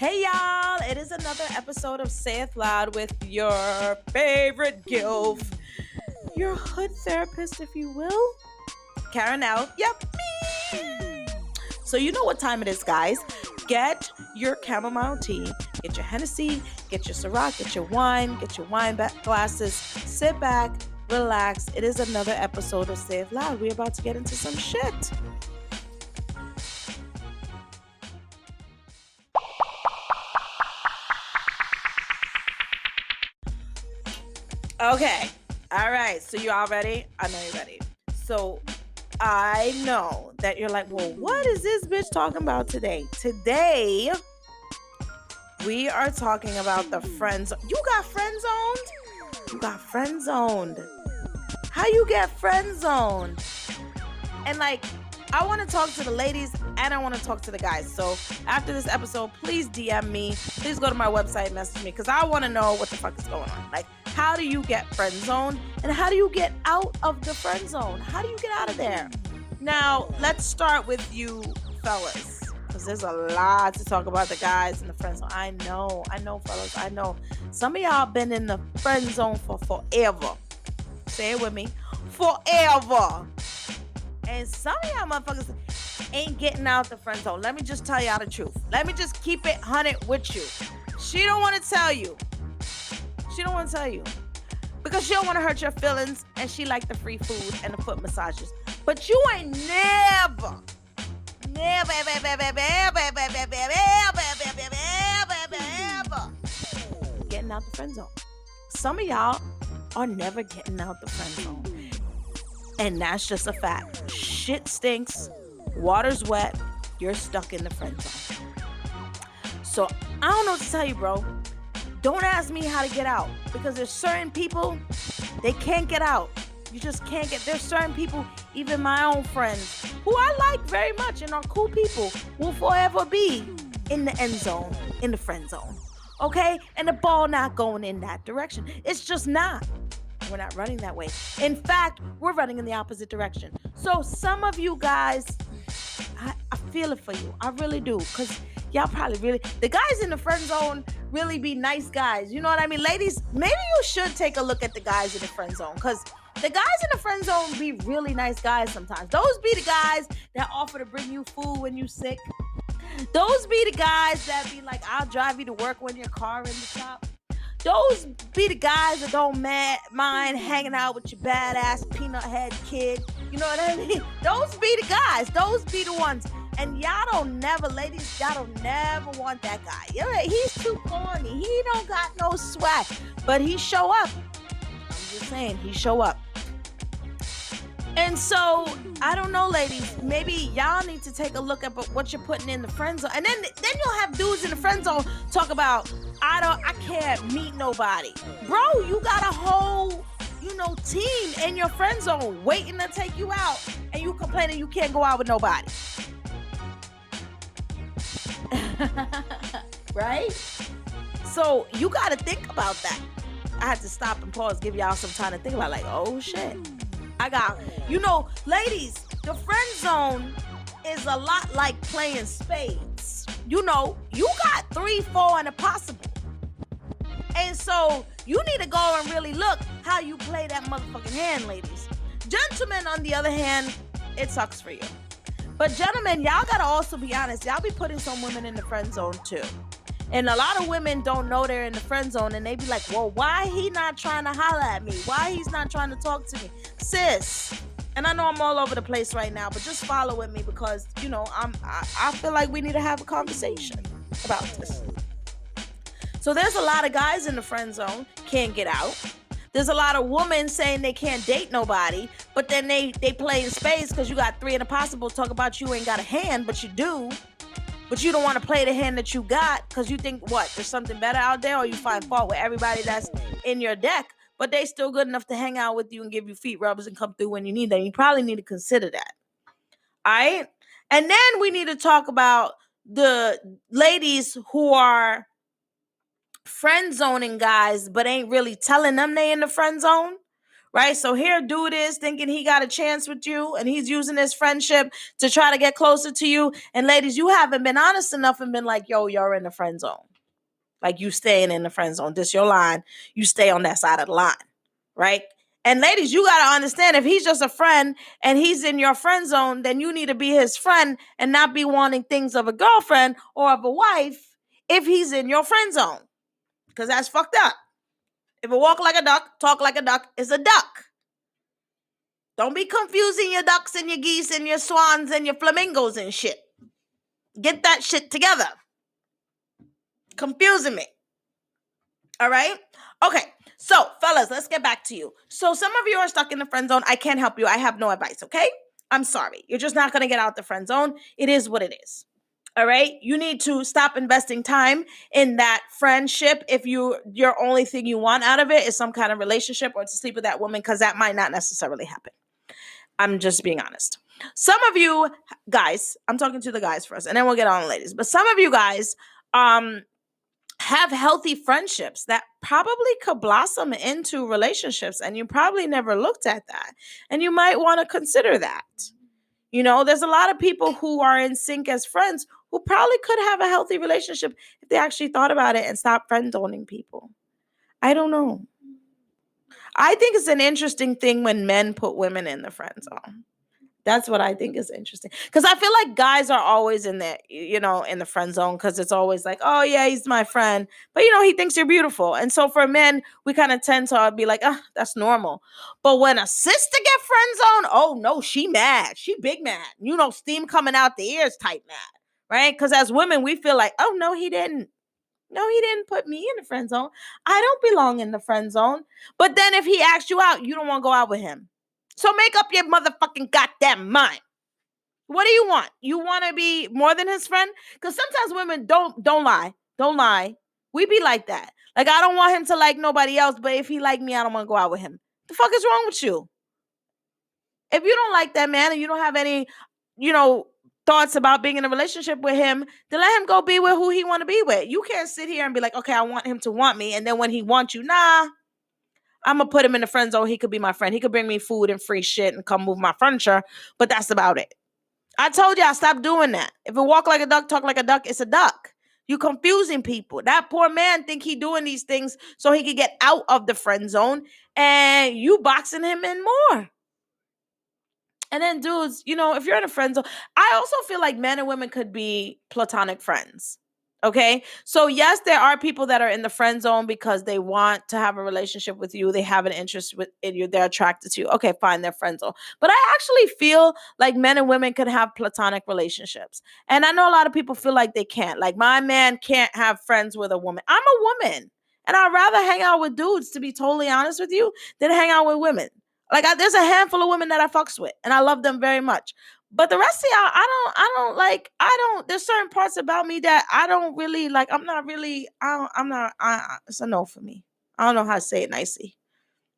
Hey y'all, it is another episode of Say It Loud with your favorite gilf, your hood therapist, if you will, Karen L. Yep, me. So you know what time it is, guys. Get your chamomile tea, get your Hennessy, get your Ciroc, get your wine glasses, sit back, relax. It is another episode of Say It Loud. We're about to get into some shit. Okay. All right. So you all ready? I know you're ready. So I know that you're like, well, what is this bitch talking about today? Today, we are talking about the friends. You got friend zoned? You got friend zoned. How you get friend zoned? And like, I want to talk to the ladies and I want to talk to the guys. So after this episode, please DM me. Please go to my website and message me because I want to know what the fuck is going on. Like, how do you get friend zoned and how do you get out of the friend zone? How do you get out of there? Now, let's start with you fellas because there's a lot to talk about the guys in the friend zone. I know, fellas. I know. Some of y'all been in the friend zone for forever. Say it with me. Forever. And some of y'all motherfuckers ain't getting out the friend zone. Let me just tell y'all the truth. Let me just keep it 100 with you. She don't want to tell you. She don't want to tell you. Because she don't want to hurt your feelings and she like the free food and the foot massages. But you ain't never getting out the friend zone. Some of y'all are never getting out the friend zone. And that's just a fact. Shit stinks. Water's wet. You're stuck in the friend zone. So I don't know what to tell you, bro. Don't ask me how to get out. Because there's certain people, they can't get out. You just can't get. There's certain people, even my own friends, who I like very much and are cool people, will forever be in the end zone, in the friend zone. Okay? And the ball not going in that direction. It's just not. We're not running that way. In fact, we're running in the opposite direction. So some of you guys, I feel it for you. I really do. Because y'all probably really, the guys in the friend zone really be nice guys. You know what I mean? Ladies, maybe you should take a look at the guys in the friend zone. Because the guys in the friend zone be really nice guys sometimes. Those be the guys that offer to bring you food when you sick. Those be the guys that be like, I'll drive you to work when your car in the shop. Those be the guys that don't mind hanging out with your badass peanut head kid. You know what I mean? Those be the guys. Those be the ones. And y'all don't never, ladies, y'all don't never want that guy. He's too corny. He don't got no swag. But he show up. I'm just saying, he show up. And so, I don't know, ladies. Maybe y'all need to take a look at what you're putting in the friend zone. And then you'll have dudes in the friend zone talk about, I can't meet nobody. Bro, you got a whole, team in your friend zone waiting to take you out. And you complaining you can't go out with nobody. Right? So, you got to think about that. I had to stop and pause, give y'all some time to think about like, oh shit. Ladies, the friend zone is a lot like playing spades. You got 3, 4, and a possible. And so you need to go and really look how you play that motherfucking hand, ladies. Gentlemen, on the other hand, it sucks for you. But gentlemen, y'all gotta also be honest. Y'all be putting some women in the friend zone too. And a lot of women don't know they're in the friend zone and they be like, well, why he not trying to holler at me? Why he's not trying to talk to me? Sis, and I know I'm all over the place right now, but just follow with me because, I feel like we need to have a conversation about this. So there's a lot of guys in the friend zone, can't get out. There's a lot of women saying they can't date nobody, but then they play in spades because you got 3 and a possible, talk about you ain't got a hand, but you do. But you don't want to play the hand that you got because you think, there's something better out there, or you find fault with everybody that's in your deck, but they still good enough to hang out with you and give you feet rubs and come through when you need them. You probably need to consider that. All right? And then we need to talk about the ladies who are friend zoning guys, but ain't really telling them they in the friend zone, right? So here dude is thinking he got a chance with you, and he's using his friendship to try to get closer to you. And ladies, you haven't been honest enough and been like, yo, you're in the friend zone. Like, you staying in the friend zone. This your line. You stay on that side of the line, right? And ladies, you got to understand, if he's just a friend and he's in your friend zone, then you need to be his friend and not be wanting things of a girlfriend or of a wife if he's in your friend zone. Because that's fucked up. If it walk like a duck, talk like a duck, it's a duck. Don't be confusing your ducks and your geese and your swans and your flamingos and shit. Get that shit together. Confusing me. All right? Okay. So, fellas, let's get back to you. So, some of you are stuck in the friend zone. I can't help you. I have no advice, okay? I'm sorry. You're just not going to get out the friend zone. It is what it is. All right? You need to stop investing time in that friendship if your only thing you want out of it is some kind of relationship or to sleep with that woman, because that might not necessarily happen. I'm just being honest. Some of you guys, I'm talking to the guys first, and then we'll get on the ladies. But some of you guys have healthy friendships that probably could blossom into relationships, and you probably never looked at that. And you might want to consider that. You know, there's a lot of people who are in sync as friends who probably could have a healthy relationship if they actually thought about it and stopped friend zoning people. I don't know. I think it's an interesting thing when men put women in the friend zone. That's what I think is interesting. Because I feel like guys are always in the, in the friend zone, because it's always like, oh, yeah, he's my friend. But, he thinks you're beautiful. And so for men, we kind of tend to be like, that's normal. But when a sister get friend zone, oh, no, she mad. She big mad. Steam coming out the ears type mad, right? Because as women, we feel like, oh, no, he didn't. No, he didn't put me in the friend zone. I don't belong in the friend zone. But then if he asks you out, you don't want to go out with him. So make up your motherfucking goddamn mind. What do you want? You want to be more than his friend? Because sometimes women don't lie. Don't lie. We be like that. Like, I don't want him to like nobody else, but if he like me, I don't want to go out with him. The fuck is wrong with you? If you don't like that man and you don't have any, thoughts about being in a relationship with him, then let him go be with who he want to be with. You can't sit here and be like, okay, I want him to want me. And then when he wants you, nah, I'm going to put him in the friend zone. He could be my friend. He could bring me food and free shit and come move my furniture. But that's about it. I told you I stopped doing that. If it walk like a duck, talk like a duck, it's a duck. You confusing people. That poor man think he doing these things so he could get out of the friend zone. And you boxing him in more. And then dudes, if you're in a friend zone, I also feel like men and women could be platonic friends. Okay. So yes, there are people that are in the friend zone because they want to have a relationship with you. They have an interest in you. They're attracted to you. Okay, fine. They're friend zone. But I actually feel like men and women could have platonic relationships. And I know a lot of people feel like they can't. Like, my man can't have friends with a woman. I'm a woman. And I'd rather hang out with dudes, to be totally honest with you, than hang out with women. Like, there's a handful of women that I fucks with, and I love them very much. But the rest of y'all, there's certain parts about me that I don't really like. It's a no for me. I don't know how to say it nicely.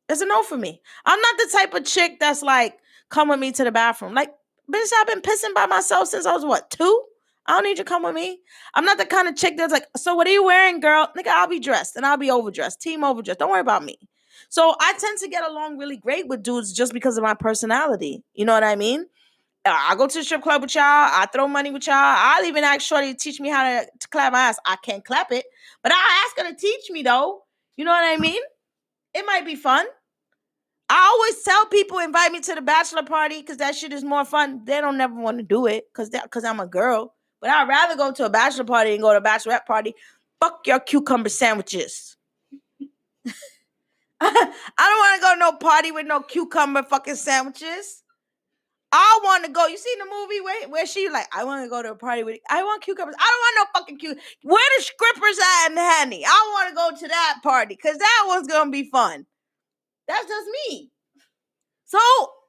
It's a no for me. I'm not the type of chick that's like, come with me to the bathroom. Like, bitch, I've been pissing by myself since I was, 2? I don't need you to come with me. I'm not the kind of chick that's like, so what are you wearing, girl? Nigga, I'll be dressed and I'll be overdressed. Team overdressed. Don't worry about me. So I tend to get along really great with dudes just because of my personality. You know what I mean? I go to the strip club with y'all. I throw money with y'all. I'll even ask Shorty to teach me how to clap my ass. I can't clap it, but I'll ask her to teach me, though. You know what I mean? It might be fun. I always tell people, invite me to the bachelor party because that shit is more fun. They don't never want to do it because I'm a girl. But I'd rather go to a bachelor party and go to a bachelorette party. Fuck your cucumber sandwiches. I don't want to go to no party with no cucumber fucking sandwiches. I want to go. You seen the movie where she like, I want to go to a party with, I want cucumbers. I don't want no fucking cucumbers. Where the scrippers at in the handy? I want to go to that party because that one's going to be fun. That's just me. So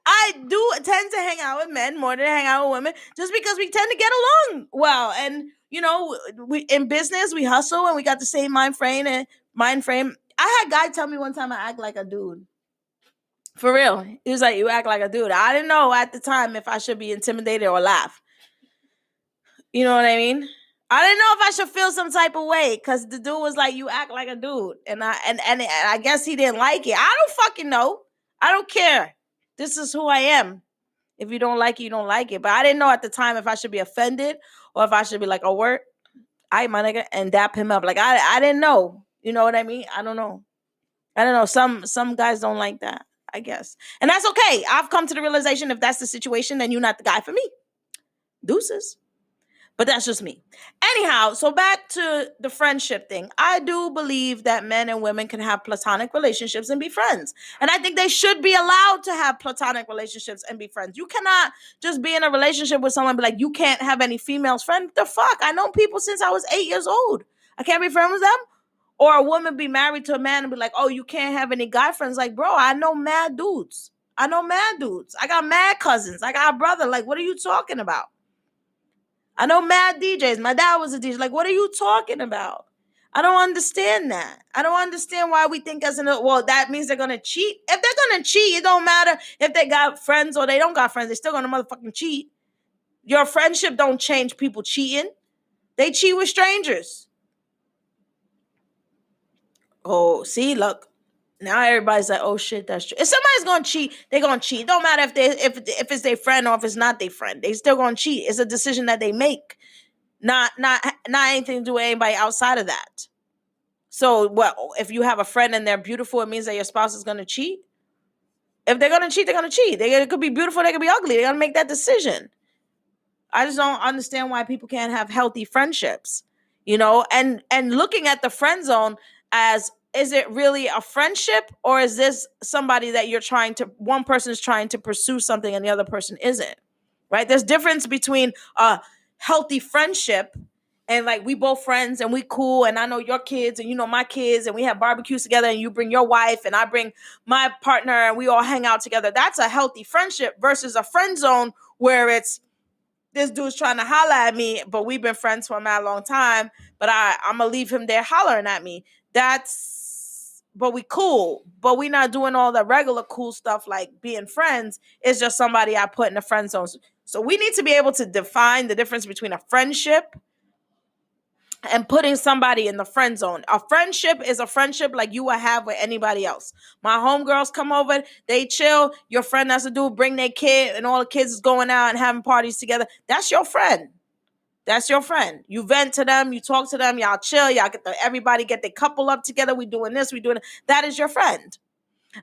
I do tend to hang out with men more than hang out with women just because we tend to get along well. And, we in business, we hustle and we got the same mind frame. I had a guy tell me one time I act like a dude. For real. He was like, you act like a dude. I didn't know at the time if I should be intimidated or laugh. You know what I mean? I didn't know if I should feel some type of way because the dude was like, you act like a dude. And I guess he didn't like it. I don't fucking know. I don't care. This is who I am. If you don't like it, you don't like it. But I didn't know at the time if I should be offended or if I should be like, oh, word, my nigga, and dap him up. Like, I didn't know. You know what I mean? I don't know. Some guys don't like that, I guess. And that's okay. I've come to the realization if that's the situation, then you're not the guy for me. Deuces. But that's just me. Anyhow, so back to the friendship thing. I do believe that men and women can have platonic relationships and be friends. And I think they should be allowed to have platonic relationships and be friends. You cannot just be in a relationship with someone and be like, you can't have any females friends. The fuck? I know people since I was 8 years old. I can't be friends with them? Or a woman be married to a man and be like, oh, you can't have any guy friends. Like, bro, I know mad dudes. I got mad cousins. I got a brother. Like, what are you talking about? I know mad DJs. My dad was a DJ. Like, what are you talking about? I don't understand that. I don't understand why we think well, that means they're going to cheat. If they're going to cheat, it don't matter if they got friends or they don't got friends. They're still going to motherfucking cheat. Your friendship don't change people cheating. They cheat with strangers. Oh, see, look. Now everybody's like, oh shit, that's true. If somebody's gonna cheat, they're gonna cheat. It don't matter if it's their friend or if it's not their friend. They still gonna cheat. It's a decision that they make. Not anything to do with anybody outside of that. So what if you have a friend and they're beautiful, it means that your spouse is gonna cheat? If they're gonna cheat, they're gonna cheat. They could be beautiful, they could be ugly. They're gonna make that decision. I just don't understand why people can't have healthy friendships, and looking at the friend zone as, is it really a friendship or is this somebody that one person is trying to pursue something and the other person isn't, right? There's difference between a healthy friendship and like we both friends and we cool and I know your kids and you know my kids and we have barbecues together and you bring your wife and I bring my partner and we all hang out together. That's a healthy friendship versus a friend zone where it's, this dude's trying to holler at me, but we've been friends for a mad long time, but I'm going to leave him there hollering at me. But we cool, but we not doing all the regular cool stuff like being friends. It's just somebody I put in the friend zone. So we need to be able to define the difference between a friendship and putting somebody in the friend zone. A friendship is a friendship like you would have with anybody else. My homegirls come over, they chill. Your friend has to do, bring their kid, and all the kids is going out and having parties together. That's your friend. That's your friend. You vent to them, you talk to them, y'all chill, y'all everybody get their couple up together. We doing this, we doing it. That is your friend.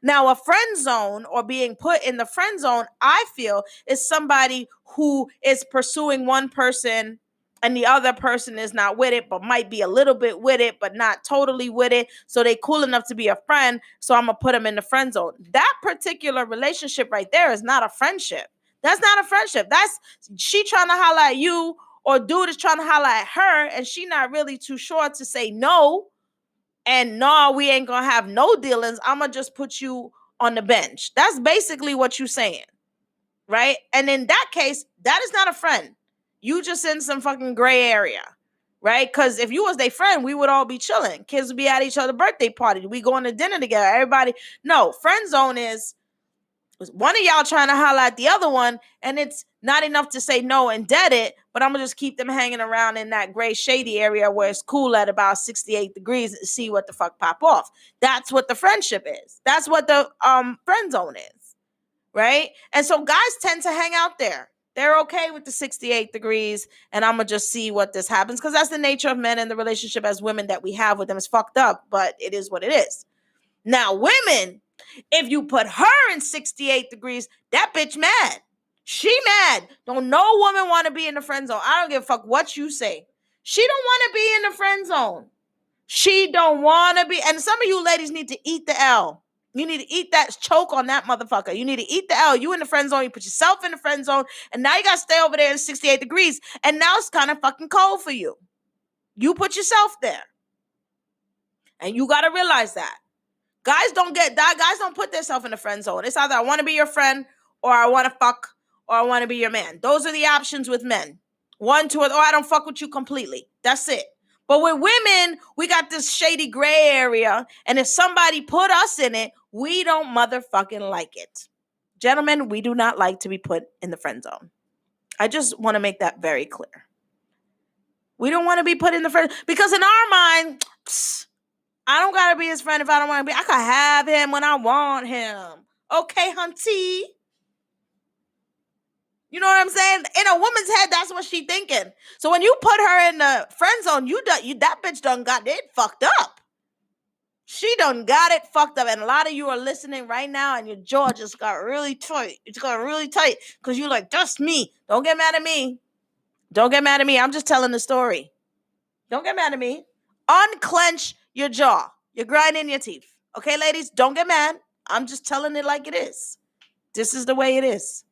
Now, a friend zone or being put in the friend zone, I feel, is somebody who is pursuing one person and the other person is not with it, but might be a little bit with it, but not totally with it. So they cool enough to be a friend. So I'm going to put them in the friend zone. That particular relationship right there is not a friendship. That's not a friendship. That's she trying to holler at you, or dude is trying to holler at her and she not really too sure to say no. And no, we ain't going to have no dealings. I'm going to just put you on the bench. That's basically what you're saying, right? And in that case, that is not a friend. You just in some fucking gray area, right? Because if you was their friend, we would all be chilling. Kids would be at each other's birthday party. We going to dinner together. Everybody. No, friend zone is one of y'all trying to holler at the other one, and it's not enough to say no and dead it, but I'm going to just keep them hanging around in that gray shady area where it's cool at about 68 degrees and see what the fuck pop off. That's what the friendship is. That's what the friend zone is, right? And so guys tend to hang out there. They're okay with the 68 degrees, and I'm going to just see what this happens, because that's the nature of men and the relationship as women that we have with them. Is fucked up, but it is what it is. Now, women, if you put her in 68 degrees, that bitch mad. She mad. Don't no woman want to be in the friend zone. I don't give a fuck what you say. She don't want to be in the friend zone. She don't want to be. And some of you ladies need to eat the L. You need to eat that, choke on that motherfucker. You need to eat the L. You in the friend zone. You put yourself in the friend zone. And now you got to stay over there in 68 degrees. And now it's kind of fucking cold for you. You put yourself there. And you got to realize that. Guys don't put themselves in the friend zone. It's either I want to be your friend, or I want to fuck, or I want to be your man. Those are the options with men. 1, 2, or I don't fuck with you completely. That's it. But with women, we got this shady gray area. And if somebody put us in it, we don't motherfucking like it. Gentlemen, we do not like to be put in the friend zone. I just want to make that very clear. We don't want to be put in the friend, because in our mind, I don't got to be his friend if I don't want to be. I can have him when I want him. Okay, hunty. You know what I'm saying? In a woman's head, that's what she thinking. So when you put her in the friend zone, that bitch done got it fucked up. She done got it fucked up. And a lot of you are listening right now and your jaw just got really tight. It's got really tight because you're like, just me. Don't get mad at me. Don't get mad at me. I'm just telling the story. Don't get mad at me. Unclench your jaw. You're grinding your teeth. Okay, ladies? Don't get mad. I'm just telling it like it is. This is the way it is.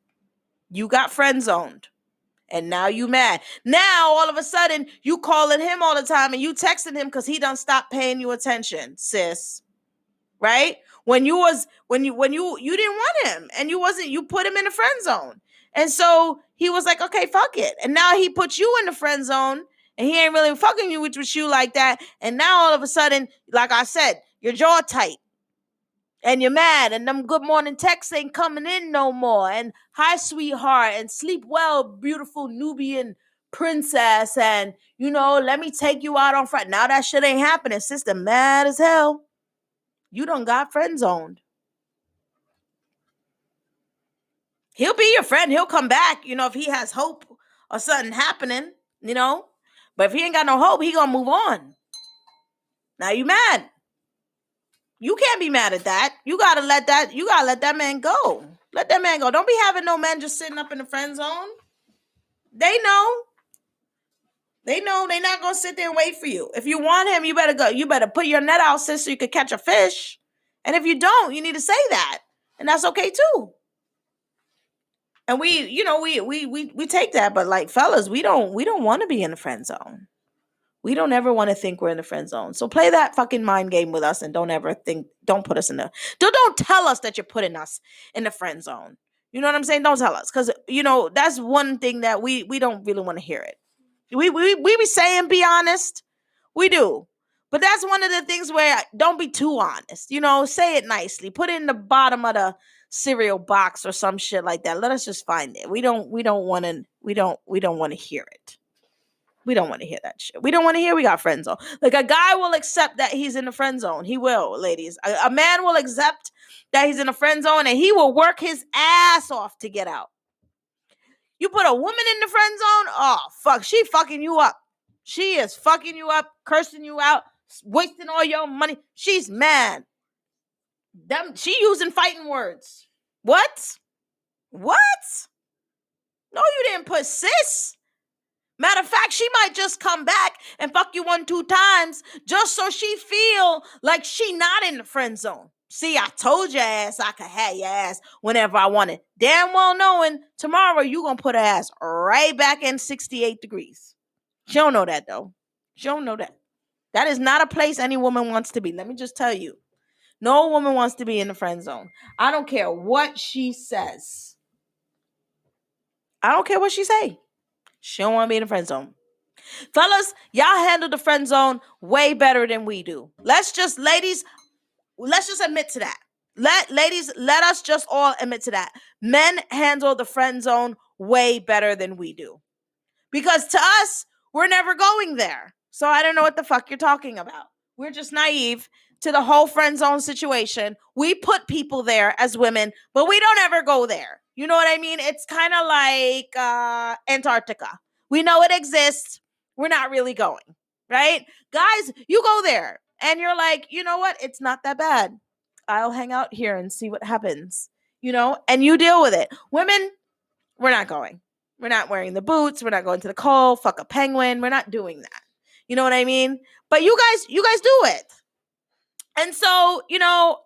You got friend zoned. And now you mad. Now all of a sudden you calling him all the time and you texting him because he done stopped paying you attention, sis. Right? When you didn't want him and you put him in the friend zone. And so he was like, okay, fuck it. And now he put you in the friend zone and he ain't really fucking you with you like that. And now all of a sudden, like I said, your jaw tight. And you're mad, and them good morning texts ain't coming in no more. And hi, sweetheart, and sleep well, beautiful Nubian princess. And, let me take you out on Friday. Now that shit ain't happening. Sister mad as hell. You done got friend zoned. He'll be your friend. He'll come back, if he has hope or something happening, But if he ain't got no hope, he gonna move on. Now you mad. You can't be mad at that. You gotta let that man go. Let that man go. Don't be having no man just sitting up in the friend zone. They know. They're not gonna sit there and wait for you. If you want him, you better go. You better put your net out, sis, so you could catch a fish. And if you don't, you need to say that. And that's okay too. And we take that, but like fellas, we don't want to be in the friend zone. We don't ever want to think we're in the friend zone. So play that fucking mind game with us and don't put us in don't tell us that you're putting us in the friend zone. You know what I'm saying? Don't tell us. Because, that's one thing that we don't really want to hear it. We be saying be honest. We do. But that's one of the things where don't be too honest. Say it nicely. Put it in the bottom of the cereal box or some shit like that. Let us just find it. We don't want to hear it. We don't want to hear that shit. We don't want to hear we got friend zone. Like a guy will accept that he's in the friend zone. He will, ladies. A man will accept that he's in a friend zone and he will work his ass off to get out. You put a woman in the friend zone, oh, fuck. She fucking you up. She is fucking you up, cursing you out, wasting all your money. She's mad. She using fighting words. What? No, you didn't put sis. Matter of fact, she might just come back and fuck you 1-2 times just so she feel like she not in the friend zone. See, I told your ass I could have your ass whenever I wanted. Damn well knowing tomorrow you going to put her ass right back in 68 degrees. She don't know that, though. She don't know that. That is not a place any woman wants to be. Let me just tell you. No woman wants to be in the friend zone. I don't care what she says. I don't care what she say. She don't want to be in the friend zone. Fellas, y'all handle the friend zone way better than we do. Ladies, let's just admit to that. Let us just all admit to that. Men handle the friend zone way better than we do. Because to us, we're never going there. So I don't know what the fuck you're talking about. We're just naive to the whole friend zone situation. We put people there as women, but we don't ever go there. You know what I mean? It's kind of like Antarctica. We know it exists. We're not really going, right? Guys, you go there and you're like, you know what? It's not that bad. I'll hang out here and see what happens, and you deal with it. Women, we're not going. We're not wearing the boots. We're not going to the cold. Fuck a penguin. We're not doing that. You know what I mean? But you guys do it. And so,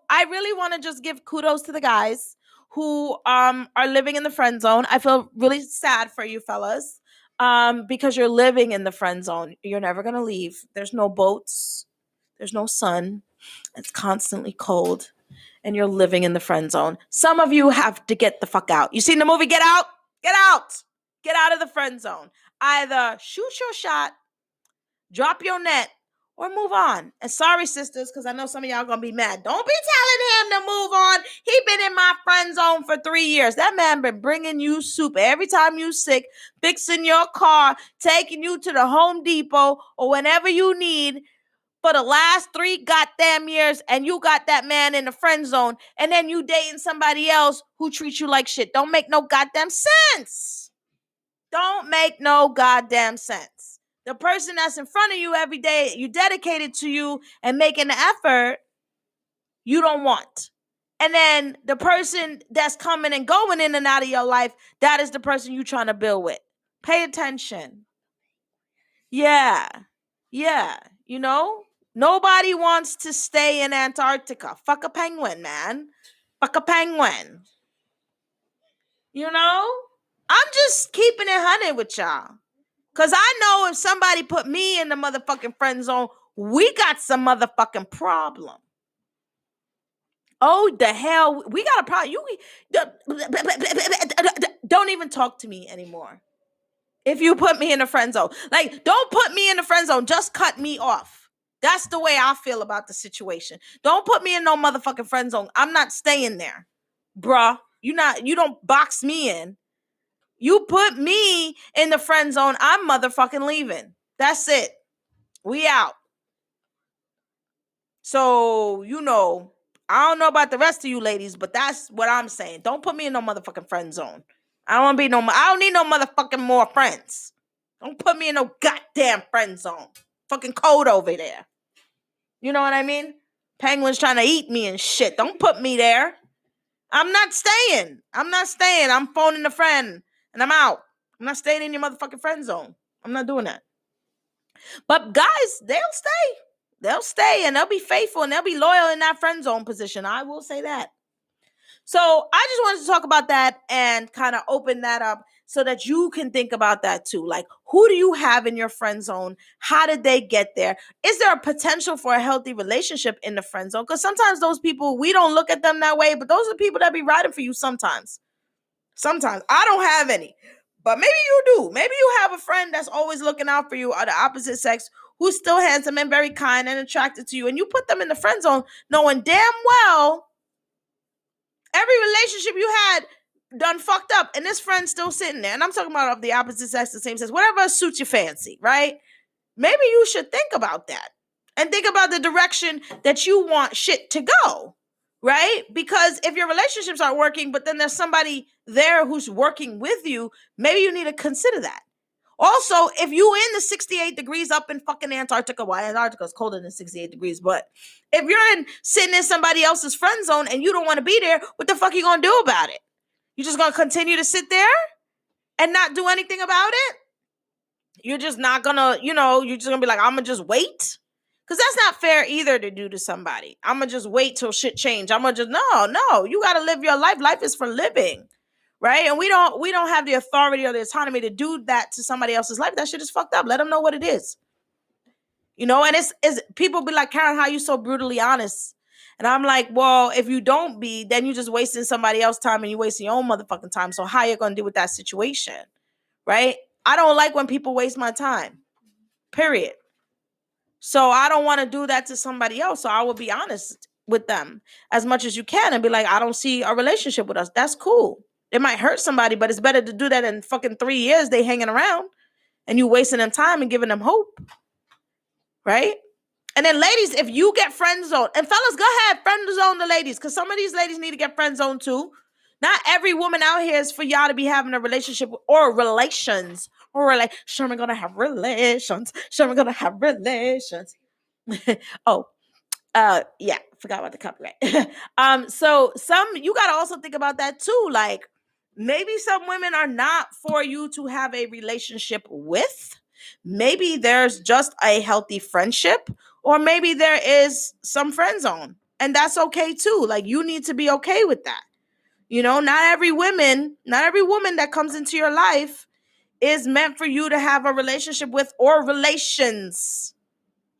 I really want to just give kudos to the guys who are living in the friend zone. I feel really sad for you fellas because you're living in the friend zone. You're never going to leave. There's no boats. There's no sun. It's constantly cold. And you're living in the friend zone. Some of you have to get the fuck out. You seen the movie Get Out? Get out. Get out of the friend zone. Either shoot your shot, drop your net, or move on. And sorry, sisters, because I know some of y'all going to be mad. Don't be telling him to move on. He been in my friend zone for 3 years. That man been bringing you soup every time you sick, fixing your car, taking you to the Home Depot or whenever you need. for the last 3 goddamn years and you got that man in the friend zone and then you dating somebody else who treats you like shit. Don't make no goddamn sense. Don't make no goddamn sense. The person that's in front of you every day, you dedicated to you and making the effort, you don't want. And then the person that's coming and going in and out of your life, that is the person you trying to build with. Pay attention. Yeah. You know? Nobody wants to stay in Antarctica. Fuck a penguin, man. Fuck a penguin. You know? I'm just keeping it 100 with y'all. Because I know if somebody put me in the motherfucking friend zone, we got some motherfucking problem. Oh, the hell. We got a problem. Don't even talk to me anymore. If you put me in the friend zone. Like, don't put me in the friend zone. Just cut me off. That's the way I feel about the situation. Don't put me in no motherfucking friend zone. I'm not staying there. Bruh. You don't box me in. You put me in the friend zone, I'm motherfucking leaving. That's it. We out. So, I don't know about the rest of you ladies, but that's what I'm saying. Don't put me in no motherfucking friend zone. I don't need no motherfucking more friends. Don't put me in no goddamn friend zone. Fucking cold over there. You know what I mean? Penguins trying to eat me and shit. Don't put me there. I'm not staying. I'm phoning a friend and I'm out. I'm not staying in your motherfucking friend zone. I'm not doing that. But guys, they'll stay. They'll stay and they'll be faithful and they'll be loyal in that friend zone position. I will say that. So I just wanted to talk about that and kind of open that up so that you can think about that too. Like, who do you have in your friend zone? How did they get there? Is there a potential for a healthy relationship in the friend zone? Because sometimes those people, we don't look at them that way, but those are the people that be riding for you sometimes. Sometimes. I don't have any. But maybe you do. Maybe you have a friend that's always looking out for you, or the opposite sex, who's still handsome and very kind and attracted to you. And you put them in the friend zone knowing damn well every relationship you had done fucked up, and this friend's still sitting there. And I'm talking about of the opposite sex, the same sex, whatever suits your fancy, right? Maybe you should think about that and think about the direction that you want shit to go, right? Because if your relationships aren't working, but then there's somebody there who's working with you, maybe you need to consider that. Also, if you in the 68 degrees up in fucking Antarctica, well, Antarctica is colder than 68 degrees, but if you're sitting in somebody else's friend zone and you don't want to be there, what the fuck are you going to do about it? You just going to continue to sit there and not do anything about it? You're just not going to, you're just going to be like, I'm going to just wait? Because that's not fair either to do to somebody. I'm going to just wait till shit change. I'm going to just, no, you got to live your life. Life is for living. Right? And we don't have the authority or the autonomy to do that to somebody else's life. That shit is fucked up. Let them know what it is. And it's people be like, Karen, how you so brutally honest? And I'm like, well, if you don't be, then you just wasting somebody else's time and you wasting your own motherfucking time. So how you going to deal with that situation? Right? I don't like when people waste my time. Period. So I don't want to do that to somebody else. So I will be honest with them as much as you can and be like, I don't see a relationship with us. That's cool. It might hurt somebody, but it's better to do that in fucking 3 years they hanging around and you wasting them time and giving them hope. Right? And then ladies, if you get friend zoned, and fellas, go ahead, friend zone the ladies, because some of these ladies need to get friend zoned too. Not every woman out here is for y'all to be having a relationship or relations. Or like, sure, we're going to have relations. Sure, we're going to have relations. Yeah, forgot about the copyright. So you got to also think about that too. Like, maybe some women are not for you to have a relationship with. Maybe there's just a healthy friendship, or maybe there is some friend zone, and that's okay too. Like, you need to be okay with that. Not every woman that comes into your life is meant for you to have a relationship with or relations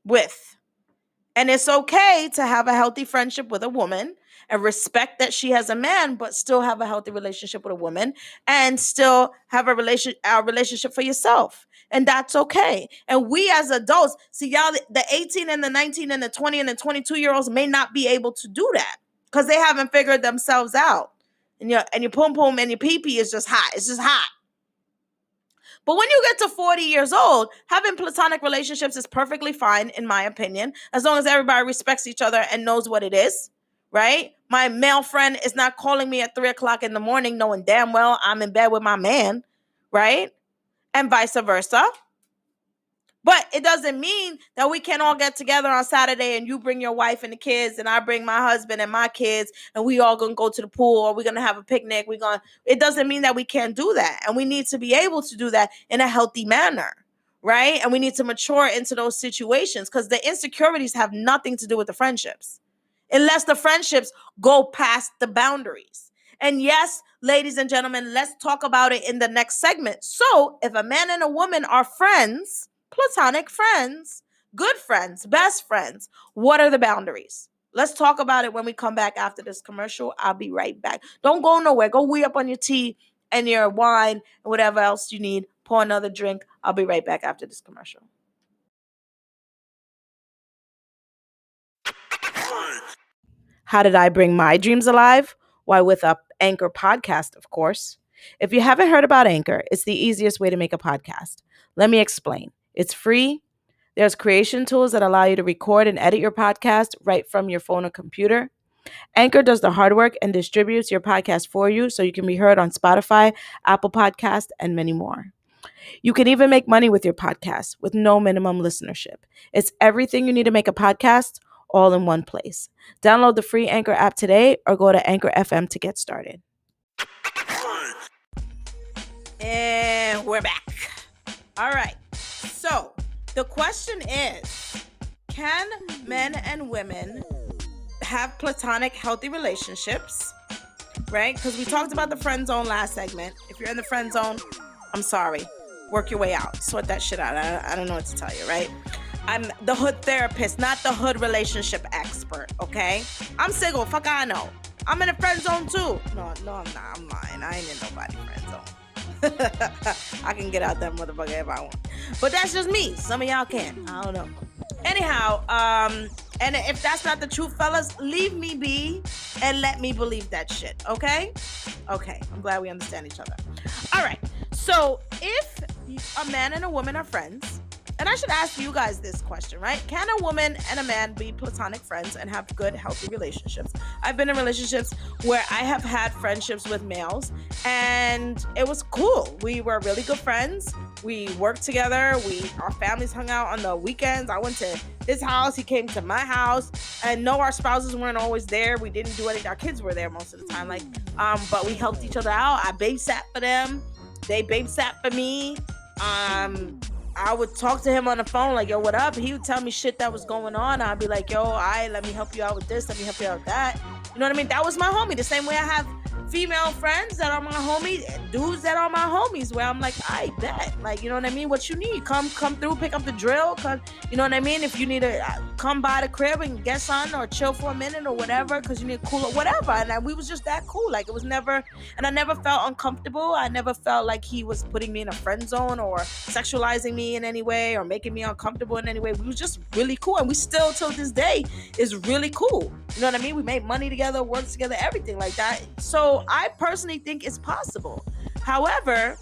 with. And it's okay to have a healthy friendship with a woman and respect that she has a man, but still have a healthy relationship with a woman and still have a relationship for yourself. And that's okay. And we as adults, see, y'all, the 18 and the 19 and the 20 and the 22-year-olds may not be able to do that because they haven't figured themselves out. And your pum pum and your pee pee is just hot. It's just hot. But when you get to 40 years old, having platonic relationships is perfectly fine, in my opinion, as long as everybody respects each other and knows what it is, right? My male friend is not calling me at 3 o'clock in the morning knowing damn well I'm in bed with my man, right? And vice versa. But it doesn't mean that we can all get together on Saturday and you bring your wife and the kids and I bring my husband and my kids and we all gonna go to the pool or we're gonna have a picnic. It doesn't mean that we can't do that. And we need to be able to do that in a healthy manner, right? And we need to mature into those situations because the insecurities have nothing to do with the friendships, unless the friendships go past the boundaries. And yes, ladies and gentlemen, let's talk about it in the next segment. So if a man and a woman are friends, platonic friends, good friends, best friends, what are the boundaries? Let's talk about it when we come back after this commercial. I'll be right back. Don't go nowhere. Go wee up on your tea and your wine and whatever else you need. Pour another drink. I'll be right back after this commercial. How did I bring my dreams alive? Why, with a Anchor podcast, of course. If you haven't heard about Anchor, it's the easiest way to make a podcast. Let me explain. It's free. There's creation tools that allow you to record and edit your podcast right from your phone or computer. Anchor does the hard work and distributes your podcast for you so you can be heard on Spotify, Apple Podcasts, and many more. You can even make money with your podcast with no minimum listenership. It's everything you need to make a podcast all in one place. Download the free Anchor app today or go to Anchor FM to get started. And we're back. All right. So the question is, can men and women have platonic, healthy relationships? Right? Because we talked about the friend zone last segment. If you're in the friend zone, I'm sorry. Work your way out. Sort that shit out. I don't know what to tell you, right? I'm the hood therapist, not the hood relationship expert, okay? I'm single. Fuck I know. I'm in a friend zone too. No, I'm not. I'm lying. I ain't in nobody's friend zone. I can get out that motherfucker if I want. But that's just me. Some of y'all can't. I don't know. Anyhow, and if that's not the truth, fellas, leave me be and let me believe that shit, okay? Okay, I'm glad we understand each other. All right, so if a man and a woman are friends, and I should ask you guys this question, right? Can a woman and a man be platonic friends and have good, healthy relationships? I've been in relationships where I have had friendships with males, and it was cool. We were really good friends. We worked together. Our families hung out on the weekends. I went to his house. He came to my house. And no, our spouses weren't always there. We didn't do anything. Our kids were there most of the time. But we helped each other out. I babysat for them. They babysat for me. I would talk to him on the phone like, yo, what up? He would tell me shit that was going on. I'd be like, yo, let me help you out with this. Let me help you out with that. You know what I mean? That was my homie. The same way I have female friends that are my homies, dudes that are my homies, where I'm like, I bet. Like, you know what I mean? What you need? Come through, pick up the drill. Come, you know what I mean? If you need to come by the crib and get something or chill for a minute or whatever, because you need cool or whatever. And we was just that cool. Like, it was never, and I never felt uncomfortable. I never felt like he was putting me in a friend zone or sexualizing me in any way or making me uncomfortable in any way. We was just really cool. And we still, till this day, is really cool. You know what I mean? We made money together, worked together, everything like that. So I personally think it's possible. However,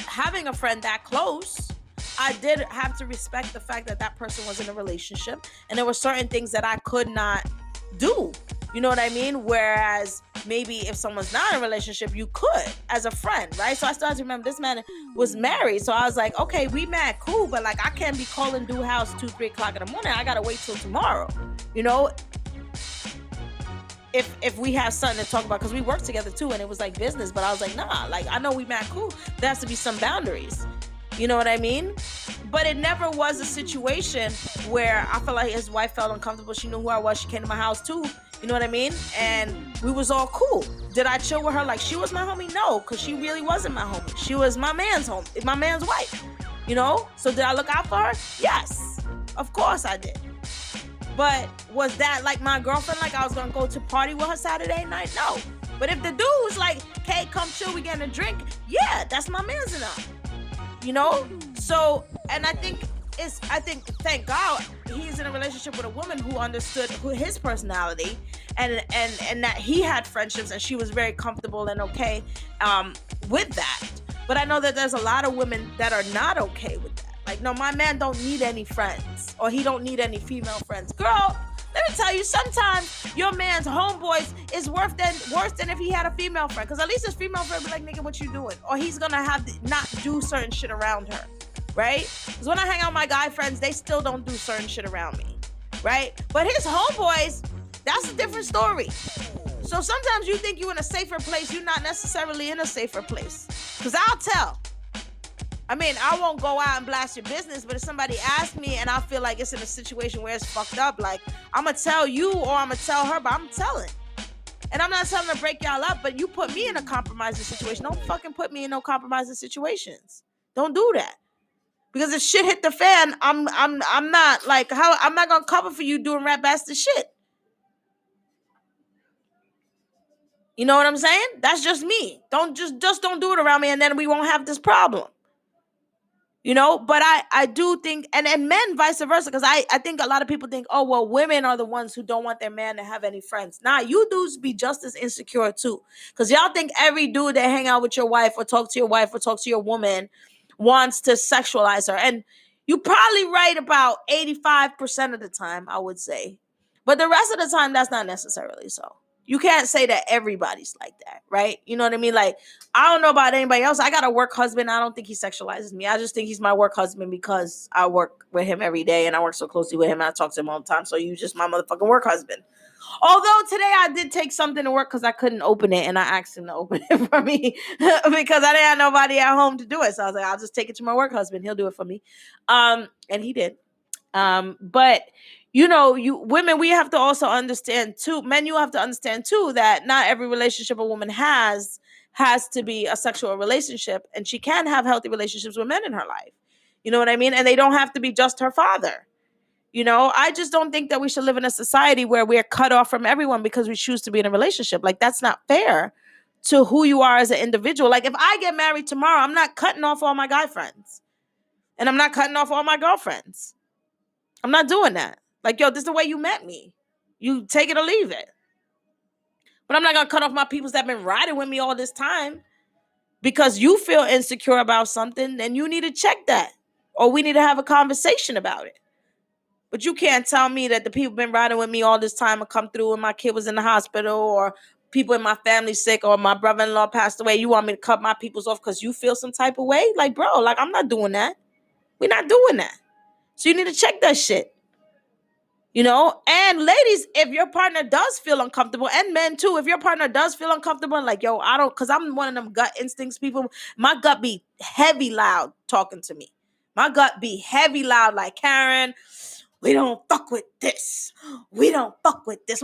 having a friend that close, I did have to respect the fact that that person was in a relationship, and there were certain things that I could not do. You know what I mean? Whereas maybe if someone's not in a relationship, you could as a friend, right? So I started to remember this man was married. So I was like, okay, we mad, cool, but like I can't be calling dude house 2-3 o'clock in the morning. I gotta wait till tomorrow, you know? If we have something to talk about, because we worked together too, and it was like business, but I was like, nah, like I know we mad cool. There has to be some boundaries. You know what I mean? But it never was a situation where I felt like his wife felt uncomfortable. She knew who I was. She came to my house too. You know what I mean? And we was all cool. Did I chill with her like she was my homie? No, because she really wasn't my homie. She was my man's homie, my man's wife. You know? So did I look out for her? Yes. Of course I did. But was that like my girlfriend? Like I was gonna go to party with her Saturday night? No. But if the dude was like, "Hey, come chill, we getting a drink," yeah, that's my man's enough. You know? So, and I think thank God he's in a relationship with a woman who understood his personality and that he had friendships and she was very comfortable and okay with that. But I know that there's a lot of women that are not okay with that. Like, no, my man don't need any friends, or he don't need any female friends. Girl, let me tell you, sometimes your man's homeboys is worse than if he had a female friend. Because at least his female friend be like, nigga, what you doing? Or he's gonna have to not do certain shit around her, right? Because when I hang out with my guy friends, they still don't do certain shit around me, right? But his homeboys, that's a different story. So sometimes you think you're in a safer place, you're not necessarily in a safer place. Because I'll tell. I mean, I won't go out and blast your business, but if somebody asks me and I feel like it's in a situation where it's fucked up, like, I'm going to tell you or I'm going to tell her, but I'm telling. And I'm not telling to break y'all up, but you put me in a compromising situation. Don't fucking put me in no compromising situations. Don't do that. Because if shit hit the fan, I'm not like, I'm not going to cover for you doing rat bastard shit. You know what I'm saying? That's just me. Don't don't do it around me, and then we won't have this problem. You know, but I do think, and men vice versa, because I think a lot of people think, oh, well, women are the ones who don't want their man to have any friends. Nah, you dudes be just as insecure too. Because y'all think every dude that hang out with your wife or talk to your wife or talk to your woman wants to sexualize her. And you probably right about 85% of the time, I would say. But the rest of the time, that's not necessarily so. You can't say that everybody's like that, right? You know what I mean? Like, I don't know about anybody else. I got a work husband. I don't think he sexualizes me. I just think he's my work husband because I work with him every day and I work so closely with him and I talk to him all the time. So you just my motherfucking work husband. Although today I did take something to work because I couldn't open it and I asked him to open it for me because I didn't have nobody at home to do it. So I was like, I'll just take it to my work husband. He'll do it for me. And he did. But you know, you women, we have to also understand too, men, you have to understand too, that not every relationship a woman has to be a sexual relationship, and she can have healthy relationships with men in her life. You know what I mean? And they don't have to be just her father. You know, I just don't think that we should live in a society where we're cut off from everyone because we choose to be in a relationship. Like, that's not fair to who you are as an individual. Like, if I get married tomorrow, I'm not cutting off all my guy friends. And I'm not cutting off all my girlfriends. I'm not doing that. Like, yo, this is the way you met me. You take it or leave it. But I'm not going to cut off my peoples that have been riding with me all this time because you feel insecure about something, then you need to check that. Or we need to have a conversation about it. But you can't tell me that the people been riding with me all this time and come through when my kid was in the hospital or people in my family sick or my brother-in-law passed away. You want me to cut my peoples off because you feel some type of way? Like, bro, like, I'm not doing that. We're not doing that. So you need to check that shit. You know, and ladies, if your partner does feel uncomfortable, and men too, if your partner does feel uncomfortable, like, yo, I don't, because I'm one of them gut instincts people, my gut be heavy loud talking to me. My gut be heavy loud, like, Karen, we don't fuck with this. We don't fuck with this.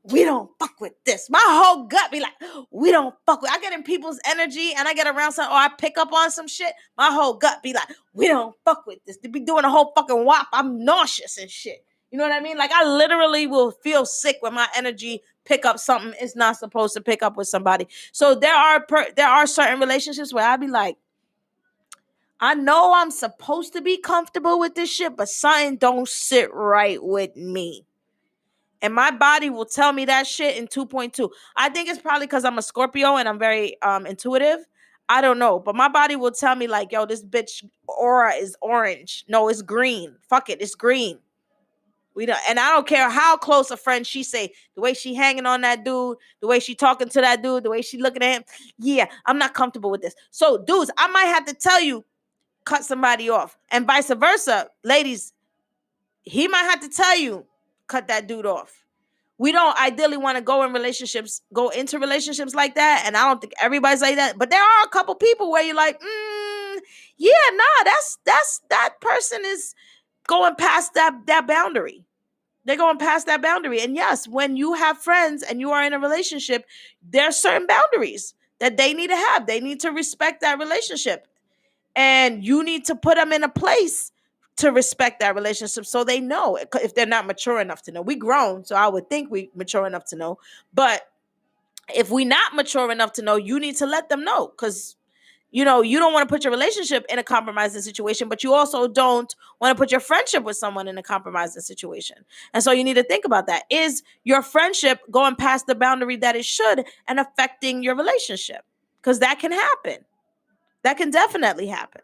We don't fuck with this. My whole gut be like, we don't fuck with. I get in people's energy and I get around some, or I pick up on some shit. My whole gut be like, we don't fuck with this. They be doing a whole fucking whop. I'm nauseous and shit. You know what I mean? Like, I literally will feel sick when my energy pick up something it's not supposed to pick up with somebody. So there are certain relationships where I be like, I know I'm supposed to be comfortable with this shit, but something don't sit right with me. And my body will tell me that shit in 2.2. I think it's probably because I'm a Scorpio and I'm very intuitive. I don't know. But my body will tell me, like, yo, this bitch aura is orange. No, it's green. Fuck it, it's green. We don't, and I don't care how close a friend she say, the way she hanging on that dude, the way she talking to that dude, the way she looking at him. Yeah, I'm not comfortable with this. So, dudes, I might have to tell you, cut somebody off, and vice versa. Ladies, he might have to tell you, cut that dude off. We don't ideally want to go into relationships like that, and I don't think everybody's like that. But there are a couple people where you're like, yeah, nah, that's that person is going past that boundary. They're going past that boundary. And yes, when you have friends and you are in a relationship, there are certain boundaries that they need to have. They need to respect that relationship. And you need to put them in a place to respect that relationship so they know if they're not mature enough to know. We grown, so I would think we mature enough to know. But if we not mature enough to know, you need to let them know, because you know, you don't want to put your relationship in a compromising situation, but you also don't want to put your friendship with someone in a compromising situation. And so you need to think about that. Is your friendship going past the boundary that it should and affecting your relationship? Because that can happen. That can definitely happen.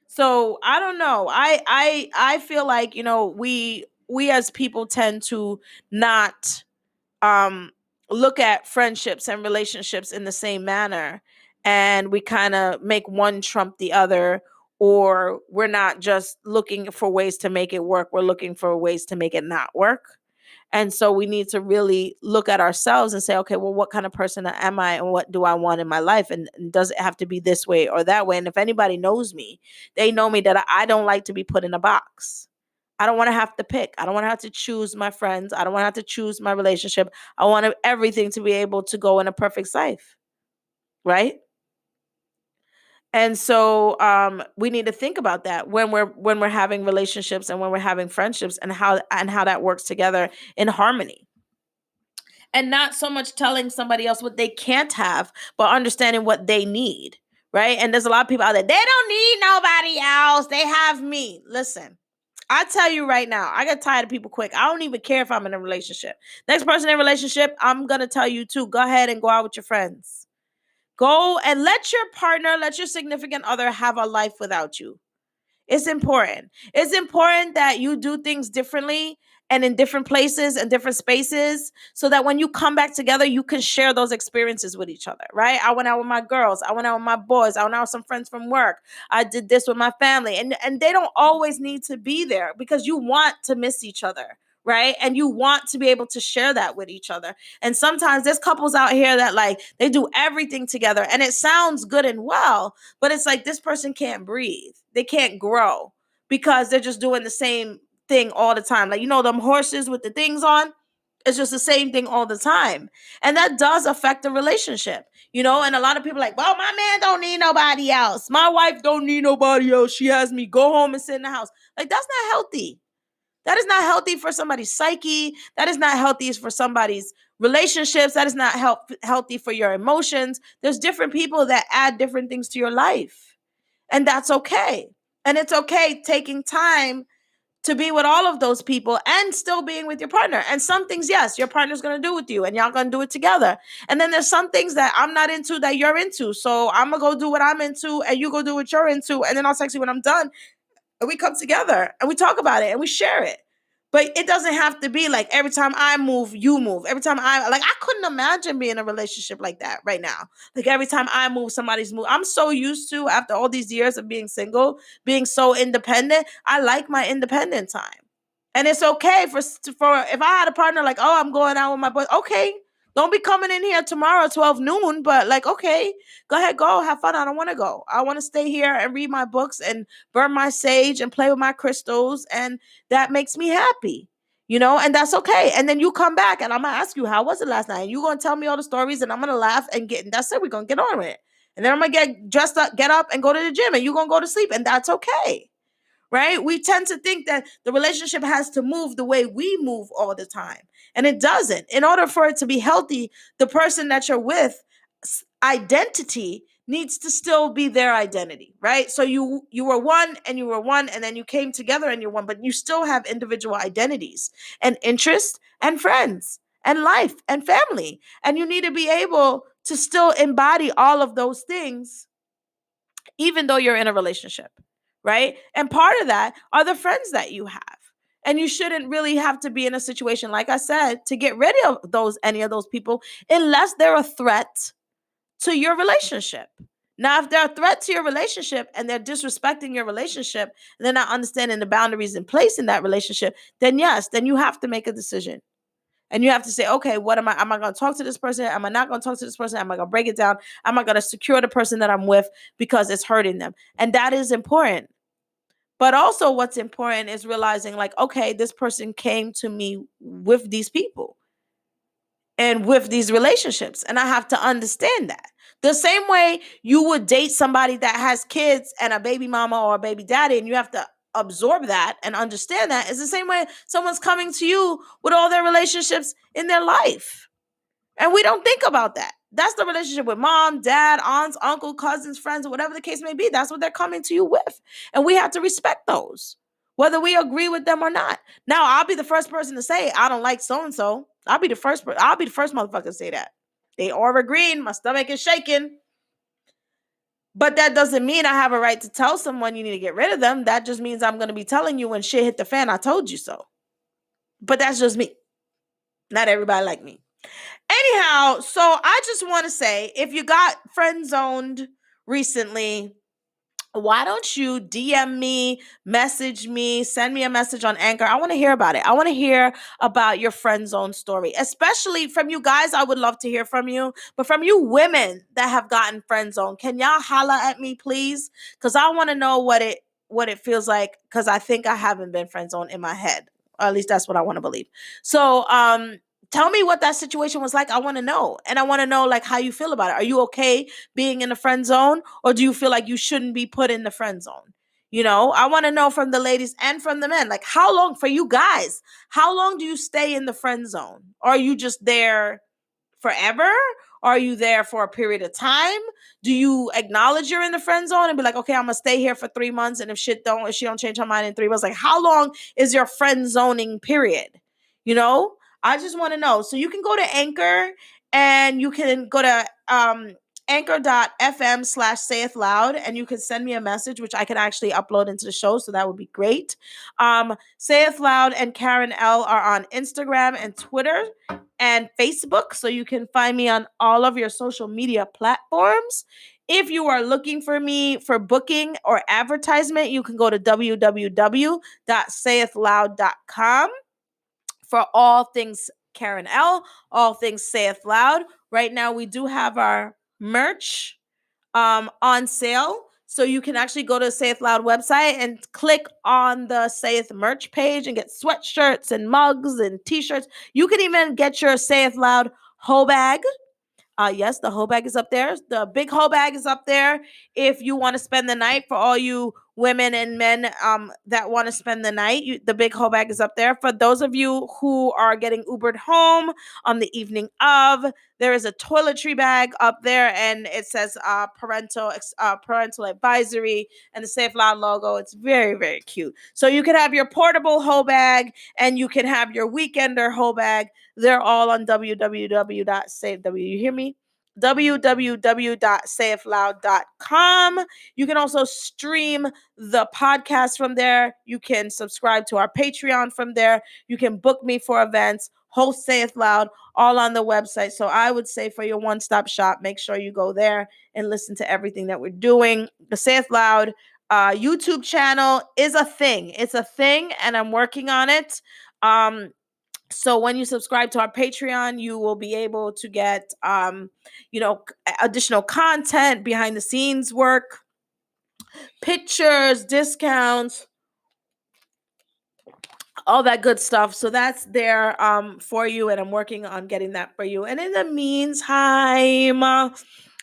So I don't know. I feel like, we as people tend to not um look at friendships and relationships in the same manner, and we kind of make one trump the other, or we're not just looking for ways to make it work, we're looking for ways to make it not work. And so we need to really look at ourselves and say, okay, well, what kind of person am I, and what do I want in my life? And does it have to be this way or that way? And if anybody knows me, they know me that I don't like to be put in a box. I don't want to have to pick. I don't want to have to choose my friends. I don't want to have to choose my relationship. I want everything to be able to go in a perfect life, right? And so we need to think about that when we're having relationships and when we're having friendships, and how that works together in harmony. And not so much telling somebody else what they can't have, but understanding what they need, right? And there's a lot of people out there, they don't need nobody else. They have me. Listen, I tell you right now, I get tired of people quick. I don't even care if I'm in a relationship. Next person in a relationship, I'm going to tell you too, go ahead and go out with your friends. Go and let your partner, let your significant other have a life without you. It's important. It's important that you do things differently and in different places and different spaces, so that when you come back together, you can share those experiences with each other, right? I went out with my girls. I went out with my boys. I went out with some friends from work. I did this with my family. And they don't always need to be there, because you want to miss each other, right? And you want to be able to share that with each other. And sometimes there's couples out here that, like, they do everything together and it sounds good and well, but it's like this person can't breathe. They can't grow because they're just doing the same thing all the time. Like, them horses with the things on? It's just the same thing all the time. And that does affect the relationship, and a lot of people are like, well, my man don't need nobody else. My wife don't need nobody else. She has me. Go home and sit in the house. Like, that's not healthy. That is not healthy for somebody's psyche. That is not healthy for somebody's relationships. That is not healthy for your emotions. There's different people that add different things to your life. And that's okay. And it's okay taking time to be with all of those people and still being with your partner. And some things, yes, your partner's going to do with you and y'all going to do it together. And then there's some things that I'm not into that you're into. So I'm going to go do what I'm into and you go do what you're into. And then I'll text you when I'm done. And we come together and we talk about it and we share it. But it doesn't have to be like every time I move, you move. Every time I couldn't imagine being in a relationship like that right now. Like every time I move, somebody's move. I'm so used to, after all these years of being single, being so independent. I like my independent time. And it's okay for if I had a partner like, oh, I'm going out with my boys. Okay. Don't be coming in here tomorrow, 12 noon, but like, okay, go ahead, go have fun. I don't want to go. I want to stay here and read my books and burn my sage and play with my crystals. And that makes me happy, and that's okay. And then you come back and I'm going to ask you, how was it last night? And you're going to tell me all the stories and I'm going to laugh and that's it. We're going to get on with it. And then I'm going to get dressed up, get up and go to the gym and you're going to go to sleep. And that's okay. Right? We tend to think that the relationship has to move the way we move all the time. And it doesn't. In order for it to be healthy, the person that you're with, identity needs to still be their identity, right? So you were one and you were one, and then you came together and you're one, but you still have individual identities and interests and friends and life and family. And you need to be able to still embody all of those things, even though you're in a relationship, right? And part of that are the friends that you have. And you shouldn't really have to be in a situation, like I said, to get rid of any of those people, unless they're a threat to your relationship. Now, if they're a threat to your relationship and they're disrespecting your relationship, and they're not understanding the boundaries in place in that relationship, then yes, then you have to make a decision. And you have to say, okay, am I going to talk to this person? Am I not going to talk to this person? Am I going to break it down? Am I going to secure the person that I'm with because it's hurting them? And that is important. But also what's important is realizing, like, okay, this person came to me with these people and with these relationships. And I have to understand that. The same way you would date somebody that has kids and a baby mama or a baby daddy, and you have to absorb that and understand that, is the same way someone's coming to you with all their relationships in their life. And we don't think about that. That's the relationship with mom, dad, aunts, uncle, cousins, friends, or whatever the case may be. That's what they're coming to you with. And we have to respect those, whether we agree with them or not. Now, I'll be the first person to say, I don't like so-and-so. I'll be the first motherfucker to say that. They are agreeing. My stomach is shaking. But that doesn't mean I have a right to tell someone you need to get rid of them. That just means I'm going to be telling you when shit hit the fan, I told you so. But that's just me. Not everybody like me. Anyhow, so I just want to say, if you got friend zoned recently, why don't you DM me, message me, send me a message on Anchor? I want to hear about it. I want to hear about your friend zone story, especially from you guys. I would love to hear from you, but from you women that have gotten friend zone, can y'all holla at me, please? Because I want to know what it feels like. Because I think I haven't been friend zone in my head, or at least that's what I want to believe. So, tell me what that situation was like. I want to know, and I want to know like how you feel about it. Are you okay being in the friend zone, or do you feel like you shouldn't be put in the friend zone? I want to know from the ladies and from the men, like how long for you guys, how long do you stay in the friend zone? Are you just there forever? Are you there for a period of time? Do you acknowledge you're in the friend zone and be like, okay, I'm gonna stay here for 3 months, and if she don't change her mind in 3 months, like how long is your friend zoning period? You know, I just want to know. So you can go to Anchor, and you can go to anchor.fm/sayeth loud, and you can send me a message, which I can actually upload into the show. So that would be great. Sayeth Loud and Karen L are on Instagram and Twitter and Facebook. So you can find me on all of your social media platforms. If you are looking for me for booking or advertisement, you can go to www.sayethloud.com for all things Karen L, all things Sayeth Loud. Right now, we do have our merch on sale. So you can actually go to Sayeth Loud website and click on the Sayeth merch page and get sweatshirts and mugs and t-shirts. You can even get your Sayeth Loud hoe bag. Yes, the whole bag is up there. The big whole bag is up there. If you want to spend the night, for all you women and men that want to spend the night, the big whole bag is up there. For those of you who are getting Ubered home on the evening of, there is a toiletry bag up there, and it says parental advisory and the Safe Loud logo. It's very, very cute. So you can have your portable whole bag, and you can have your weekender whole bag. They're all on www.save. You hear me? www.sayethloud.com. You can also stream the podcast from there. You can subscribe to our Patreon from there. You can book me for events, host Sayeth Loud, all on the website. So I would say for your one-stop shop, make sure you go there and listen to everything that we're doing. The Sayeth Loud YouTube channel is a thing. It's a thing, and I'm working on it. So when you subscribe to our Patreon, you will be able to get, additional content, behind the scenes work, pictures, discounts, all that good stuff. So that's there for you, and I'm working on getting that for you. And in the meantime,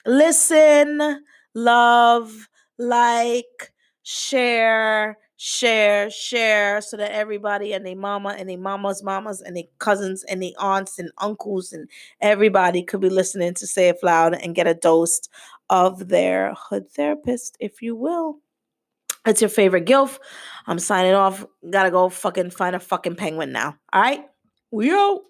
listen, love, like, share, so that everybody and their mama and their mama's mamas and their cousins and their aunts and uncles and everybody could be listening to Say It Loud and get a dose of their hood therapist, if you will. It's your favorite gilf. I'm signing off. Gotta go fucking find a fucking penguin now. All right? We out.